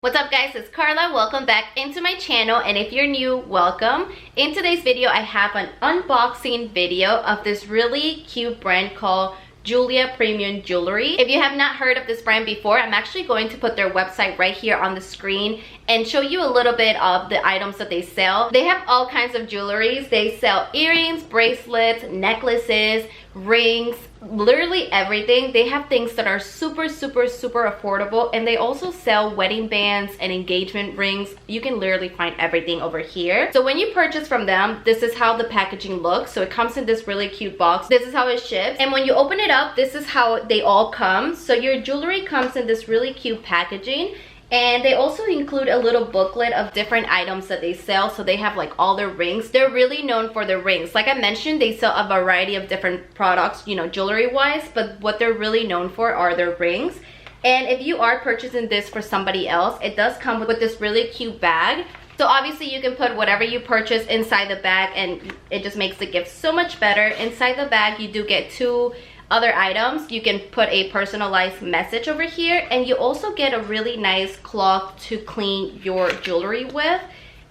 What's up guys, it's Carla. Welcome back into my channel, and if you're new, welcome. In today's video, I have an unboxing video of this really cute brand called Jeulia Premium Jewelry. If you have not heard of this brand before, I'm actually going to put their website right here on the screen and show you a little bit of the items that they sell. They have all kinds of jewelries. They sell earrings, bracelets, necklaces, rings, literally everything. They have things that are super affordable, and they also sell wedding bands and engagement rings. You can literally find everything over here. So when you purchase from them, this is how the packaging looks. So it comes in this really cute box. This is how it ships, and when you open it up, this is how they all come. So your jewelry comes in this really cute packaging, and they also include a little booklet of different items that they sell. So they have like all their rings. They're really known for their rings. Like I mentioned, they sell a variety of different products, you know, jewelry wise, but what they're really known for are their rings. And if you are purchasing this for somebody else, it does come with this really cute bag. So obviously you can put whatever you purchase inside the bag, and it just makes the gift so much better. Inside the bag, you do get two other items. You can put a personalized message over here, and you also get a really nice cloth to clean your jewelry with.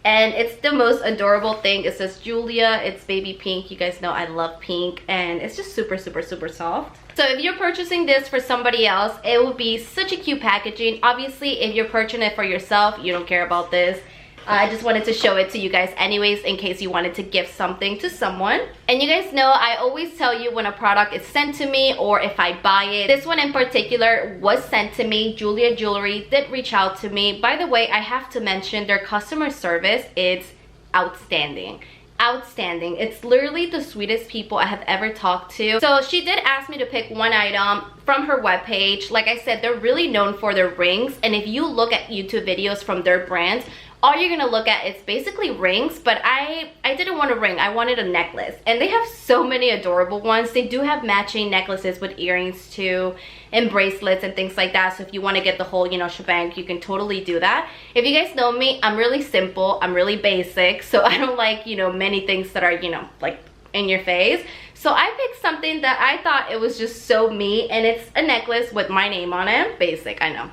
And it's the most adorable thing. It says Jeulia. It's baby pink. You guys know I love pink, and it's just super soft. So if you're purchasing this for somebody else, it will be such a cute packaging. Obviously, if you're purchasing it for yourself, you don't care about this. I just wanted to show it to you guys anyways, in case you wanted to gift something to someone. And you guys know I always tell you when a product is sent to me or if I buy it. This one in particular was sent to me. Jeulia Jewelry did reach out to me. By the way, I have to mention their customer service is outstanding. Outstanding. It's literally the sweetest people I have ever talked to. So she did ask me to pick one item from her webpage. Like I said, they're really known for their rings, and if you look at YouTube videos from their brands, all you're gonna look at is basically rings. But I didn't want a ring, I wanted a necklace, and they have so many adorable ones. They do have matching necklaces with earrings too, and bracelets and things like that. So if you want to get the whole, you know, shebang, you can totally do that. If you guys know me, I'm really simple, I'm really basic, so I don't like, you know, many things that are, you know, like in your face. So I picked something that I thought it was just so me, and it's a necklace with my name on it. Basic, I know.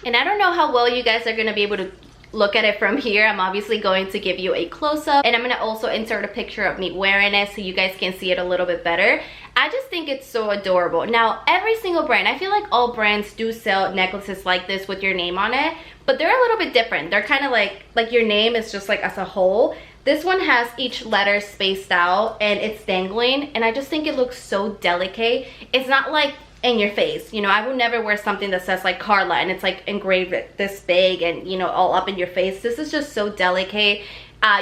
And I don't know how well you guys are gonna be able to look at it from here. I'm obviously going to give you a close-up, and I'm going to also insert a picture of me wearing it so you guys can see it a little bit better. I just think it's so adorable. Now, every single brand, I feel like all brands do sell necklaces like this with your name on it, but they're a little bit different. They're kind of like your name is just like as a whole. This one has each letter spaced out and it's dangling, and I just think it looks so delicate. It's not like in your face, you know. I would never wear something that says like Carla and it's like engraved this big and, you know, all up in your face. This is just so delicate.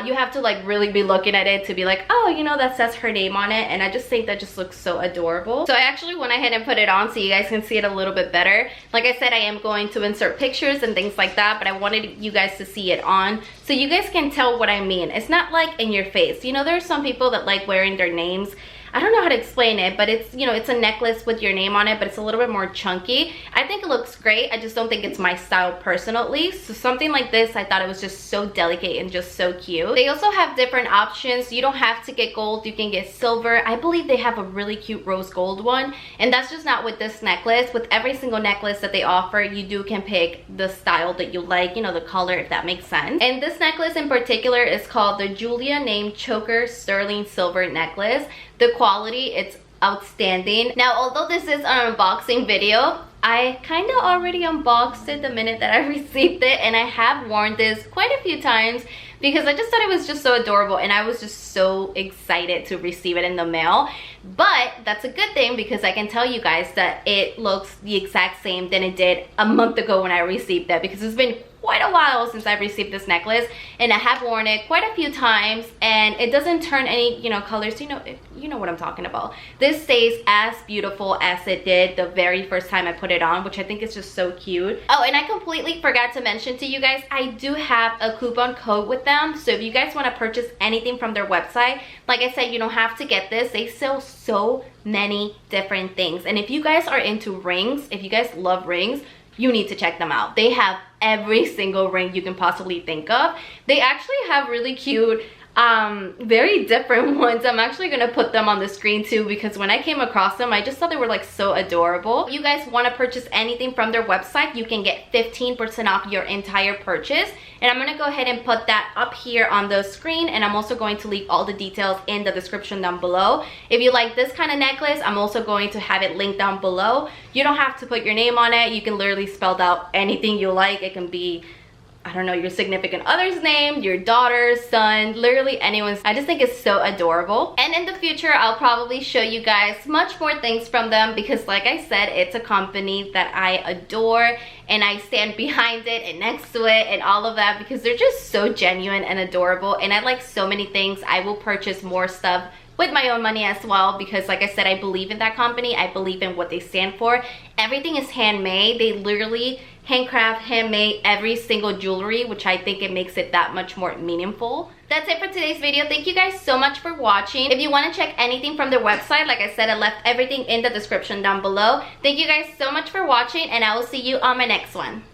You have to like really be looking at it to be like, oh, you know, that says her name on it. And I just think that just looks so adorable. So I actually went ahead and put it on so you guys can see it a little bit better. Like I said, I am going to insert pictures and things like that, but I wanted you guys to see it on so you guys can tell what I mean. It's not like in your face. You know, there are some people that like wearing their names. I don't know how to explain it, but it's, you know, it's a necklace with your name on it, but it's a little bit more chunky. I think it looks great. I just don't think it's my style personally. So something like this, I thought it was just so delicate and just so cute. They also have different options. You don't have to get gold, you can get silver. I believe they have a really cute rose gold one, and that's just not with this necklace. With every single necklace that they offer, you can pick the style that you like, you know, the color, if that makes sense. And this necklace in particular is called the Jeulia named Choker Sterling Silver Necklace. The quality, it's outstanding. Now, although this is an unboxing video, I kind of already unboxed it the minute that I received it, and I have worn this quite a few times because I just thought it was just so adorable, and I was just so excited to receive it in the mail. But that's a good thing because I can tell you guys that it looks the exact same than it did a month ago when I received that, because it's been quite a while since I've received this necklace, and I have worn it quite a few times, and it doesn't turn any, you know, colors. You know what I'm talking about. This stays as beautiful as it did the very first time I put it on, which I think is just so cute. Oh, and I completely forgot to mention to you guys, I do have a coupon code with them. So if you guys want to purchase anything from their website, like I said, you don't have to get this. They sell so many different things, and if you guys are into rings, if you guys love rings, you need to check them out. They have every single ring you can possibly think of. They actually have really cute very different ones. I'm actually gonna put them on the screen too, because when I came across them, I just thought they were like so adorable. If you guys want to purchase anything from their website, you can get 15% off your entire purchase, and I'm gonna go ahead and put that up here on the screen, and I'm also going to leave all the details in the description down below. If you like this kind of necklace, I'm also going to have it linked down below. You don't have to put your name on it. You can literally spell out anything you like. It can be, I don't know, your significant other's name, your daughter's, son, literally anyone's. I just think it's so adorable. And in the future, I'll probably show you guys much more things from them, because like I said, it's a company that I adore and I stand behind it and next to it and all of that, because they're just so genuine and adorable, and I like so many things. I will purchase more stuff with my own money as well, because like I said, I believe in that company. I believe in what they stand for. Everything is handmade. They literally handcraft, handmade every single jewelry, which I think it makes it that much more meaningful. That's it for today's video. Thank you guys so much for watching. If you want to check anything from their website, like I said, I left everything in the description down below. Thank you guys so much for watching, and I will see you on my next one.